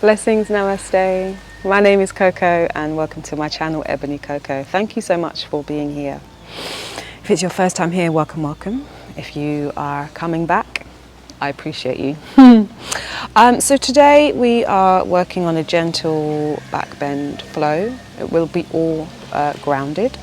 Blessings, namaste. My name is Coco and welcome to my channel Ebony Coco. Thank you so much for being here. If it's your first time here, welcome. If you are coming back, I appreciate you. So today we are working on a gentle back bend flow. It will be all grounded.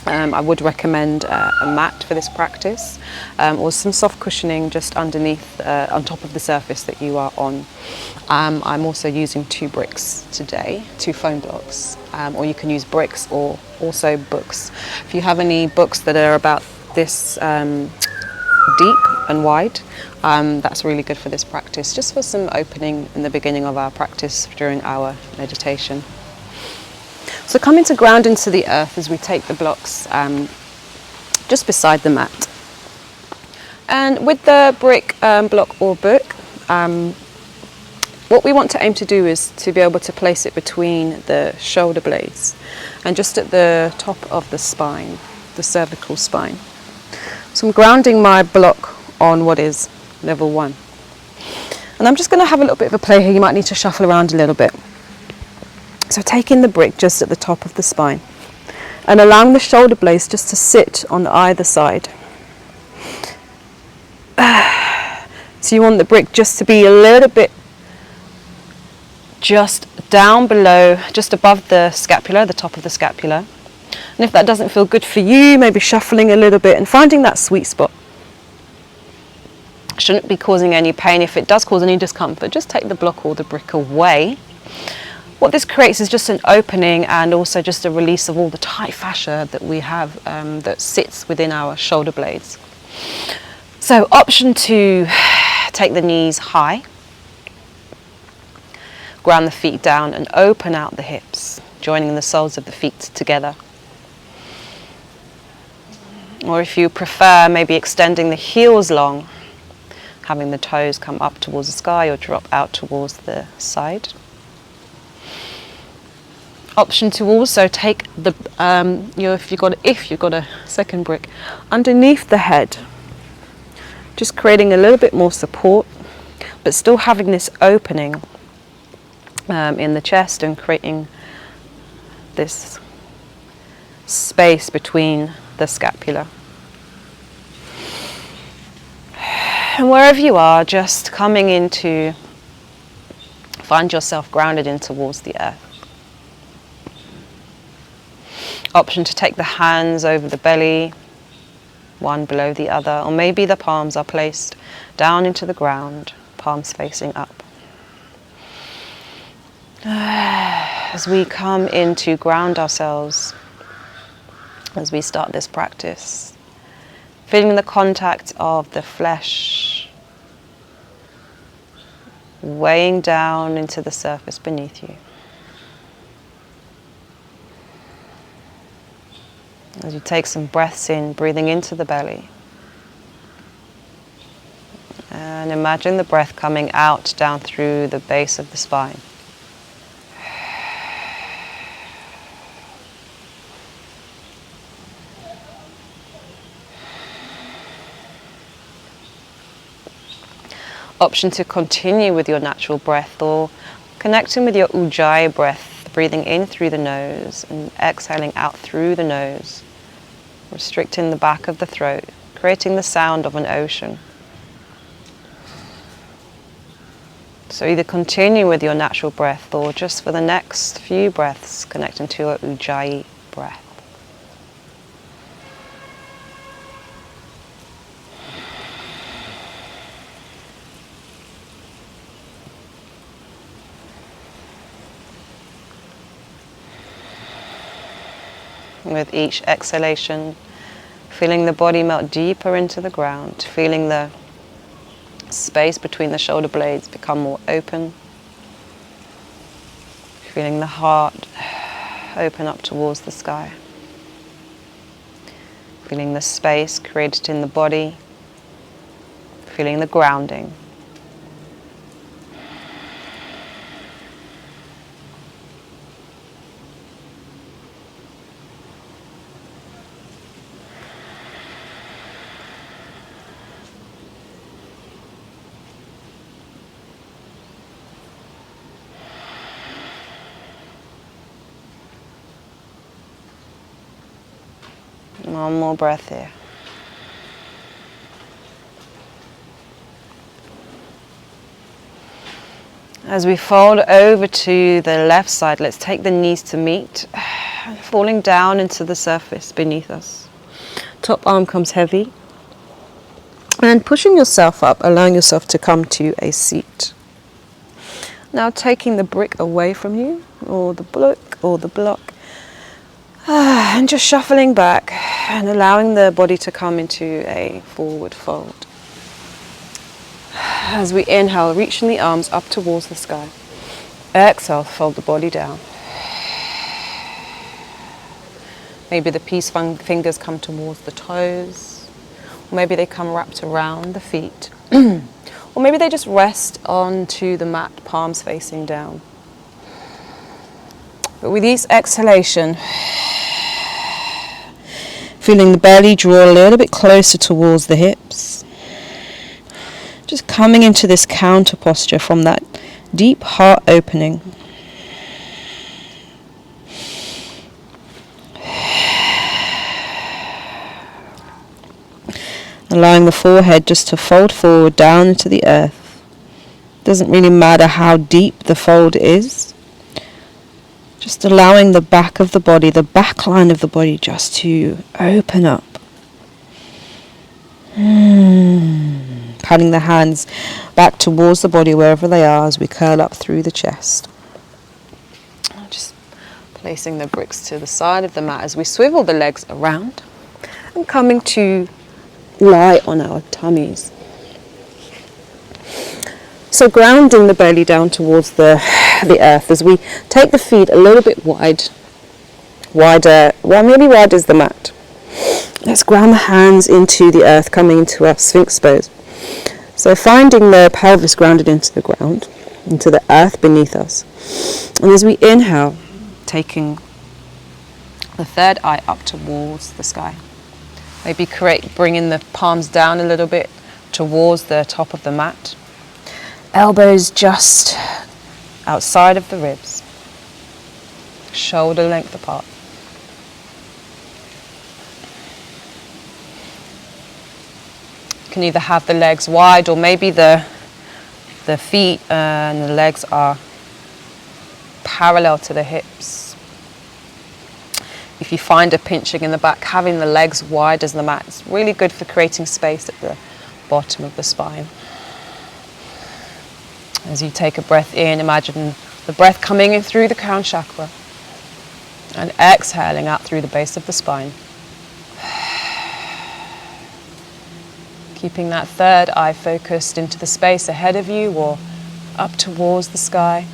I would recommend a mat for this practice or some soft cushioning just underneath, on top of the surface that you are on. I'm also using 2 bricks today, 2 foam blocks, or you can use bricks or also books. If you have any books that are about this deep and wide, that's really good for this practice, just for some opening in the beginning of our practice during our meditation. So coming to ground into the earth as we take the blocks just beside the mat. And with the brick, block or book, what we want to aim to do is to be able to place it between the shoulder blades and just at the top of the spine, the cervical spine. So I'm grounding my block on what is level 1. And I'm just going to have a little bit of a play here. You might need to shuffle around a little bit. So taking the brick just at the top of the spine and allowing the shoulder blades just to sit on either side. So you want the brick just to be a little bit just down below, just above the scapula, the top of the scapula. And if that doesn't feel good for you, maybe shuffling a little bit and finding that sweet spot. Shouldn't be causing any pain. If it does cause any discomfort, just take the block or the brick away. What this creates is just an opening and also just a release of all the tight fascia that we have that sits within our shoulder blades. So option 2, take the knees high, ground the feet down and open out the hips, joining the soles of the feet together. Or if you prefer, maybe extending the heels long, having the toes come up towards the sky or drop out towards the side. Option to also take the, if you've got a second brick, underneath the head, just creating a little bit more support, but still having this opening in the chest and creating this space between the scapula. And wherever you are, just coming into, find yourself grounded in towards the earth. Option to take the hands over the belly, one below the other, or maybe the palms are placed down into the ground, palms facing up. As we come in to ground ourselves, as we start this practice, feeling the contact of the flesh weighing down into the surface beneath you. As you take some breaths in, breathing into the belly. And imagine the breath coming out down through the base of the spine. Option to continue with your natural breath or connecting with your ujjayi breath, breathing in through the nose and exhaling out through the nose. Restricting the back of the throat, creating the sound of an ocean. So either continue with your natural breath or just for the next few breaths connecting to your ujjayi breath. With each exhalation, feeling the body melt deeper into the ground, feeling the space between the shoulder blades become more open, feeling the heart open up towards the sky, feeling the space created in the body, feeling the grounding. One more breath here. As we fold over to the left side, let's take the knees to meet, falling down into the surface beneath us. Top arm comes heavy. And pushing yourself up, allowing yourself to come to a seat. Now taking the brick away from you, or the block, and just shuffling back and allowing the body to come into a forward fold. As we inhale, reaching the arms up towards the sky. Exhale, fold the body down. Maybe the peace fingers come towards the toes. Or maybe they come wrapped around the feet. Or maybe they just rest onto the mat, palms facing down. But with each exhalation, feeling the belly draw a little bit closer towards the hips. Just coming into this counter posture from that deep heart opening. Allowing the forehead just to fold forward down into the earth. Doesn't really matter how deep the fold is. Just allowing the back of the body, the back line of the body just to open up. Patting the hands back towards the body wherever they are as we curl up through the chest. Just placing the bricks to the side of the mat as we swivel the legs around and coming to lie on our tummies. So grounding the belly down towards the earth as we take the feet a little bit wider, well maybe wide as the mat. Let's ground the hands into the earth, coming into our Sphinx pose. So finding the pelvis grounded into the ground, into the earth beneath us. And as we inhale, taking the third eye up towards the sky. Maybe bringing the palms down a little bit towards the top of the mat. Elbows just outside of the ribs. Shoulder length apart. You can either have the legs wide or maybe the feet and the legs are parallel to the hips. If you find a pinching in the back, having the legs wide as the mat is really good for creating space at the bottom of the spine. As you take a breath in, imagine the breath coming in through the crown chakra and exhaling out through the base of the spine. Keeping that third eye focused into the space ahead of you or up towards the sky.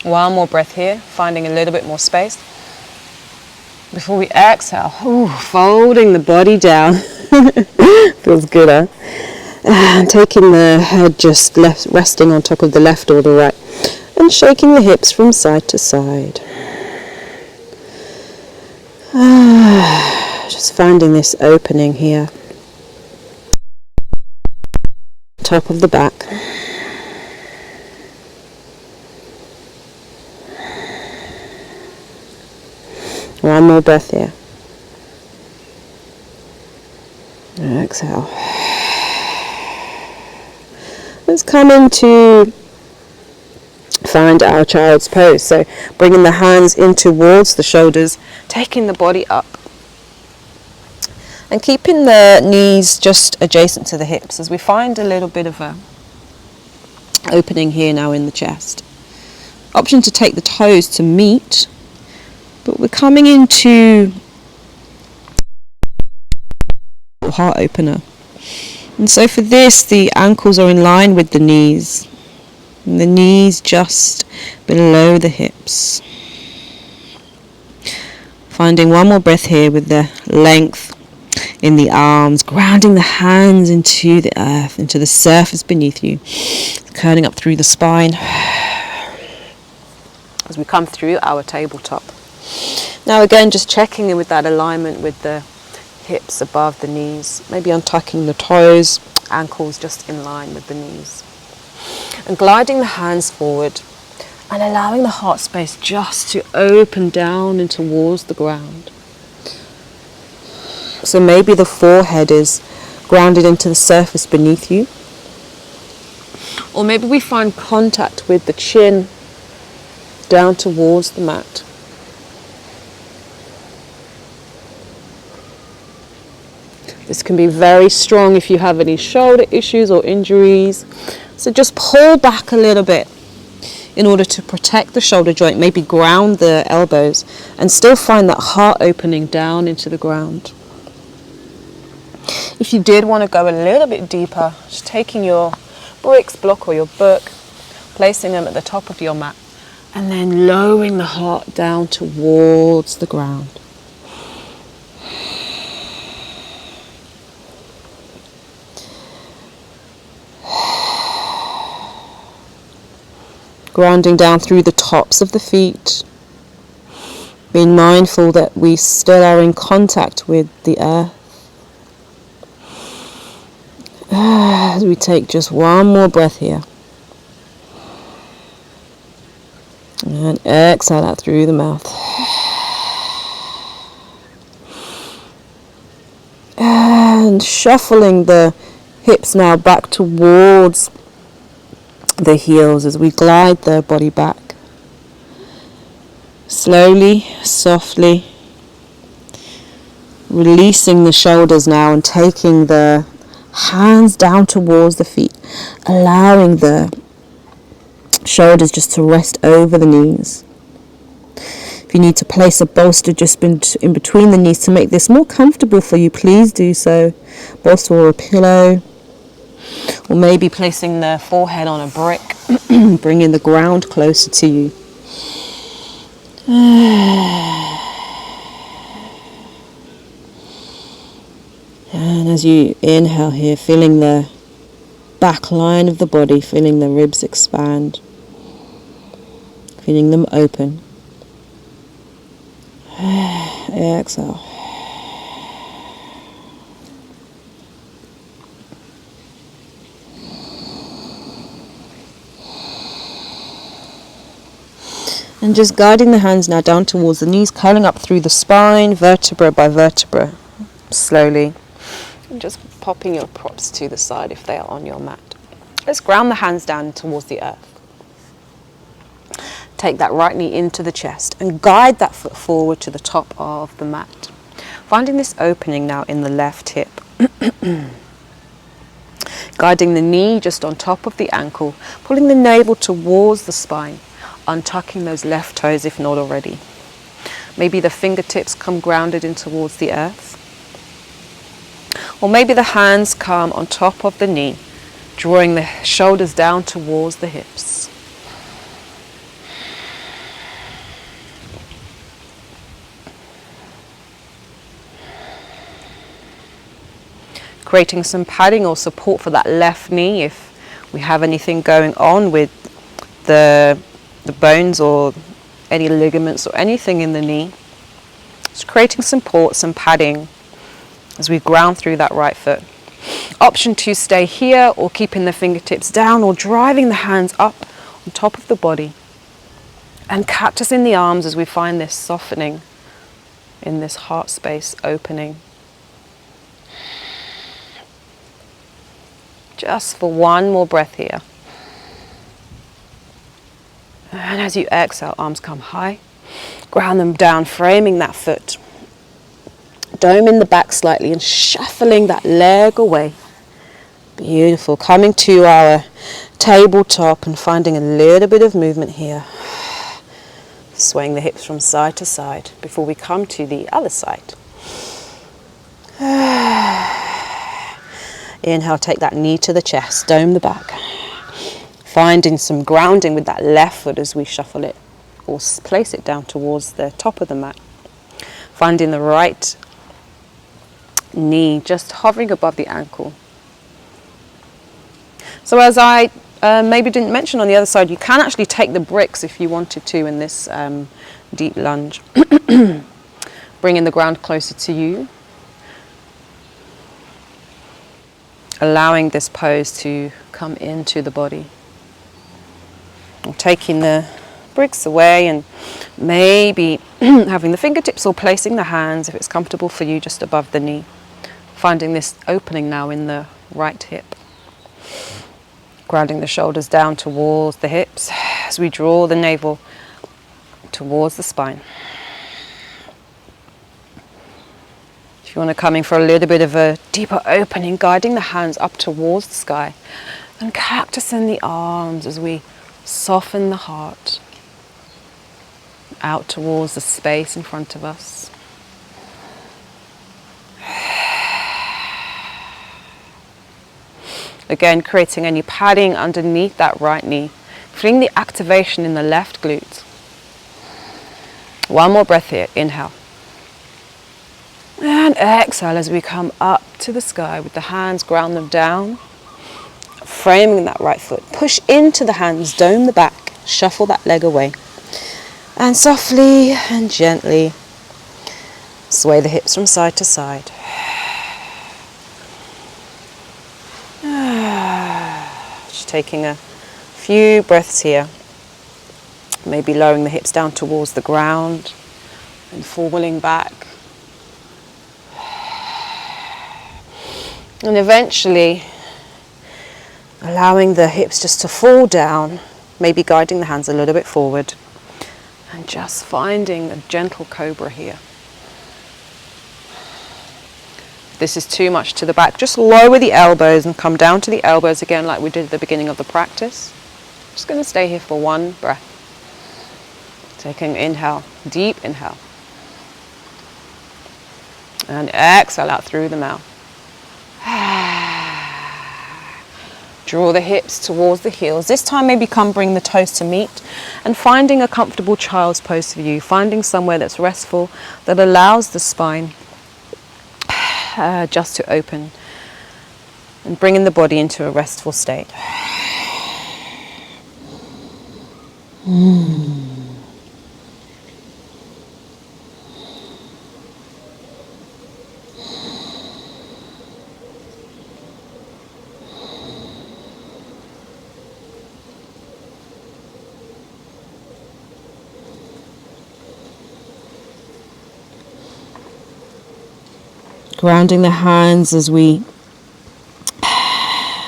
One more breath here, finding a little bit more space. Before we exhale, folding the body down. Feels good, huh? And taking the head just resting on top of the left or the right. And shaking the hips from side to side. Just finding this opening here. Top of the back. One more breath here. And exhale. Let's come into find our child's pose. So bringing the hands in towards the shoulders, taking the body up. And keeping the knees just adjacent to the hips as we find a little bit of a opening here now in the chest. Option to take the toes to meet. But we're coming into heart opener. And so for this, the ankles are in line with the knees. And the knees just below the hips. Finding one more breath here with the length in the arms, grounding the hands into the earth, into the surface beneath you, curling up through the spine as we come through our tabletop. Now again, just checking in with that alignment with the hips above the knees, maybe untucking the toes, ankles just in line with the knees. And gliding the hands forward and allowing the heart space just to open down and towards the ground. So maybe the forehead is grounded into the surface beneath you. Or maybe we find contact with the chin down towards the mat. This can be very strong if you have any shoulder issues or injuries. So just pull back a little bit in order to protect the shoulder joint, maybe ground the elbows and still find that heart opening down into the ground. If you did want to go a little bit deeper, just taking your bricks block or your book, placing them at the top of your mat and then lowering the heart down towards the ground. Grounding down through the tops of the feet, being mindful that we still are in contact with the earth. As we take just one more breath here. And exhale out through the mouth. And shuffling the hips now back towards the heels as we glide the body back. Slowly, softly, releasing the shoulders now and taking the hands down towards the feet, allowing the shoulders just to rest over the knees. If you need to place a bolster just in between the knees to make this more comfortable for you, please do so. Bolster or a pillow. Or maybe placing the forehead on a brick, bringing the ground closer to you. And as you inhale here, feeling the back line of the body, feeling the ribs expand, feeling them open. Exhale. And just guiding the hands now down towards the knees, curling up through the spine, vertebra by vertebra, slowly. And just popping your props to the side if they are on your mat. Let's ground the hands down towards the earth. Take that right knee into the chest and guide that foot forward to the top of the mat. Finding this opening now in the left hip. Guiding the knee just on top of the ankle, pulling the navel towards the spine. Untucking those left toes if not already. Maybe the fingertips come grounded in towards the earth. Or maybe the hands come on top of the knee, drawing the shoulders down towards the hips. Creating some padding or support for that left knee if we have anything going on with the bones or any ligaments or anything in the knee. Just creating support, some padding as we ground through that right foot. Option to stay here or keeping the fingertips down or driving the hands up on top of the body. And cactus in the arms as we find this softening in this heart space opening. Just for one more breath here. And as you exhale, arms come high. Ground them down, framing that foot. Dome in the back slightly and shuffling that leg away. Beautiful. Coming to our tabletop and finding a little bit of movement here. Swaying the hips from side to side before we come to the other side. Inhale, take that knee to the chest, dome the back. Finding some grounding with that left foot as we shuffle it or place it down towards the top of the mat. Finding the right knee just hovering above the ankle. So as I maybe didn't mention on the other side, you can actually take the bricks if you wanted to in this deep lunge. Bringing the ground closer to you. Allowing this pose to come into the body. Taking the bricks away and maybe having the fingertips or placing the hands, if it's comfortable for you, just above the knee. Finding this opening now in the right hip. Grounding the shoulders down towards the hips as we draw the navel towards the spine. If you want to come in for a little bit of a deeper opening, guiding the hands up towards the sky and cactusing the arms as we soften the heart out towards the space in front of us. Again, creating any padding underneath that right knee. Feeling the activation in the left glute. One more breath here. Inhale. And exhale as we come up to the sky with the hands, ground them down. Framing that right foot. Push into the hands, dome the back. Shuffle that leg away. And softly and gently sway the hips from side to side. Just taking a few breaths here. Maybe lowering the hips down towards the ground and falling back. And eventually allowing the hips just to fall down, maybe guiding the hands a little bit forward. And just finding a gentle cobra here. If this is too much to the back, just lower the elbows and come down to the elbows again like we did at the beginning of the practice. Just going to stay here for one breath. Taking inhale, deep inhale. And exhale out through the mouth. Draw the hips towards the heels. This time maybe come bring the toes to meet and finding a comfortable child's pose for you. Finding somewhere that's restful, that allows the spine just to open. And bringing the body into a restful state. Grounding the hands as we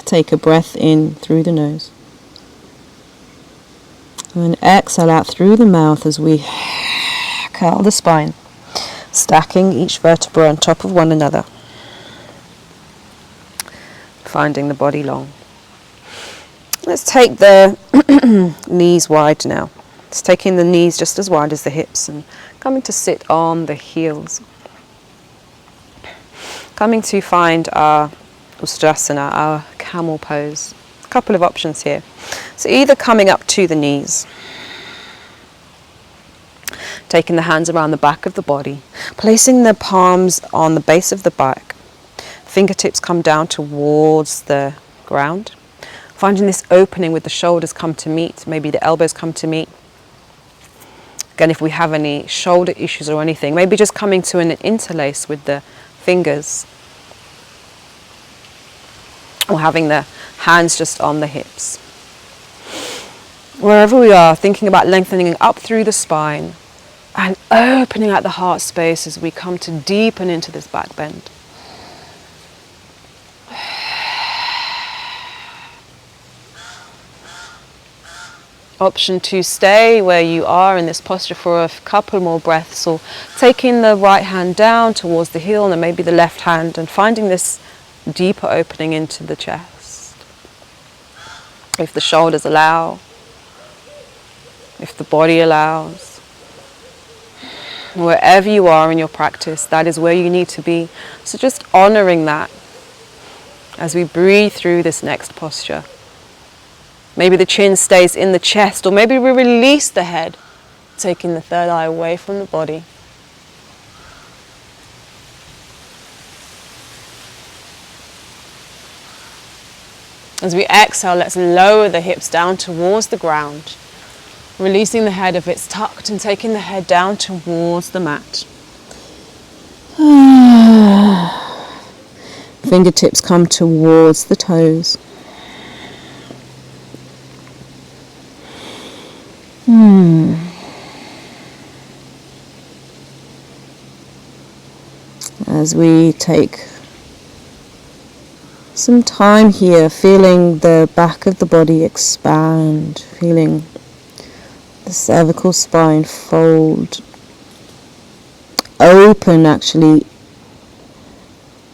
take a breath in through the nose. And exhale out through the mouth as we curl the spine, stacking each vertebra on top of one another. Finding the body long. Let's take the knees wide now. It's taking the knees just as wide as the hips and coming to sit on the heels. Coming to find our Ustrasana, our camel pose. A couple of options here. So either coming up to the knees, taking the hands around the back of the body, placing the palms on the base of the back, fingertips come down towards the ground, finding this opening with the shoulders come to meet, maybe the elbows come to meet. Again, if we have any shoulder issues or anything, maybe just coming to an interlace with the fingers, or having the hands just on the hips. Wherever we are, thinking about lengthening up through the spine and opening out the heart space as we come to deepen into this back bend. Option to stay where you are in this posture for a couple more breaths, or taking the right hand down towards the heel and then maybe the left hand and finding this deeper opening into the chest. If the shoulders allow, if the body allows. Wherever you are in your practice, that is where you need to be. So just honoring that as we breathe through this next posture. Maybe the chin stays in the chest, or maybe we release the head, taking the third eye away from the body. As we exhale, let's lower the hips down towards the ground, releasing the head if it's tucked and taking the head down towards the mat. Fingertips come towards the toes. As we take some time here, feeling the back of the body expand, feeling the cervical spine fold open, actually,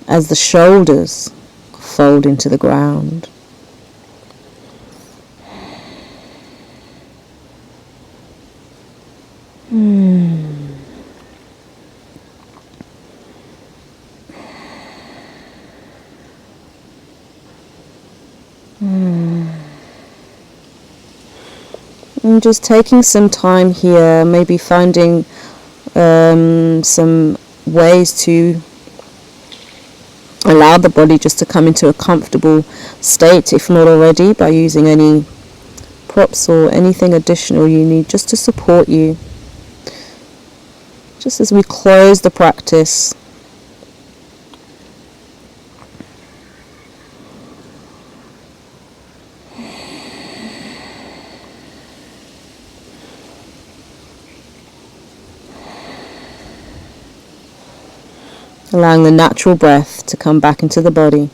as the shoulders fold into the ground. And just taking some time here, maybe finding some ways to allow the body just to come into a comfortable state, if not already, by using any props or anything additional you need just to support you. Just as we close the practice, allowing the natural breath to come back into the body.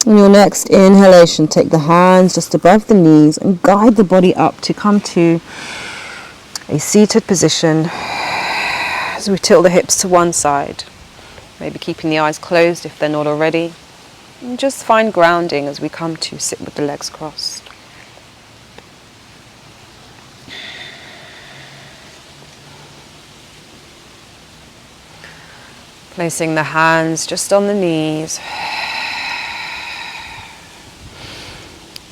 On your next inhalation, take the hands just above the knees and guide the body up to come to a seated position as we tilt the hips to one side, maybe keeping the eyes closed if they're not already. And just find grounding as we come to sit with the legs crossed. Placing the hands just on the knees.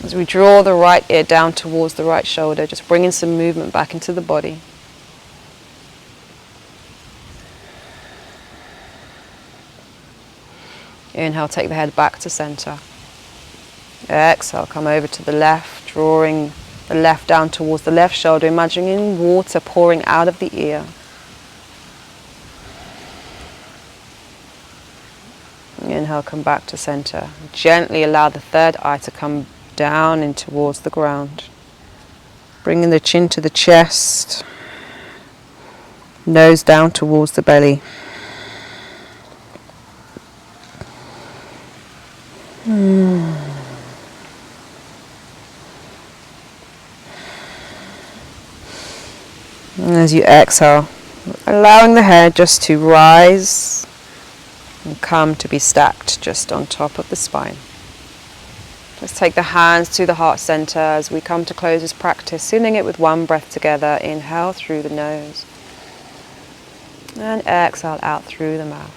As we draw the right ear down towards the right shoulder, just bringing some movement back into the body. Inhale, take the head back to center. Exhale, come over to the left, drawing the left down towards the left shoulder, imagining water pouring out of the ear. Inhale, come back to center. Gently allow the third eye to come down and towards the ground. Bringing the chin to the chest, nose down towards the belly. And as you exhale, allowing the head just to rise and come to be stacked just on top of the spine. Let's take the hands to the heart center as we come to close this practice, sealing it with one breath together. Inhale through the nose and exhale out through the mouth.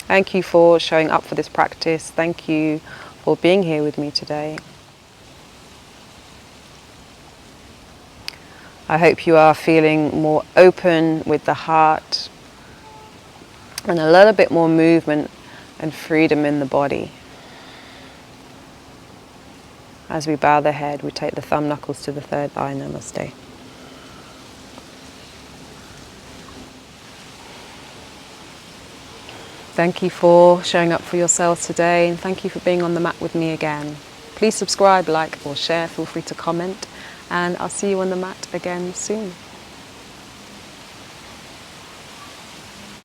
Thank you for showing up for this practice. Thank you for being here with me today. I hope you are feeling more open with the heart and a little bit more movement and freedom in the body. As we bow the head, we take the thumb knuckles to the third eye. Namaste. Thank you for showing up for yourselves today, and thank you for being on the mat with me again. Please subscribe, like or share, feel free to comment, and I'll see you on the mat again soon.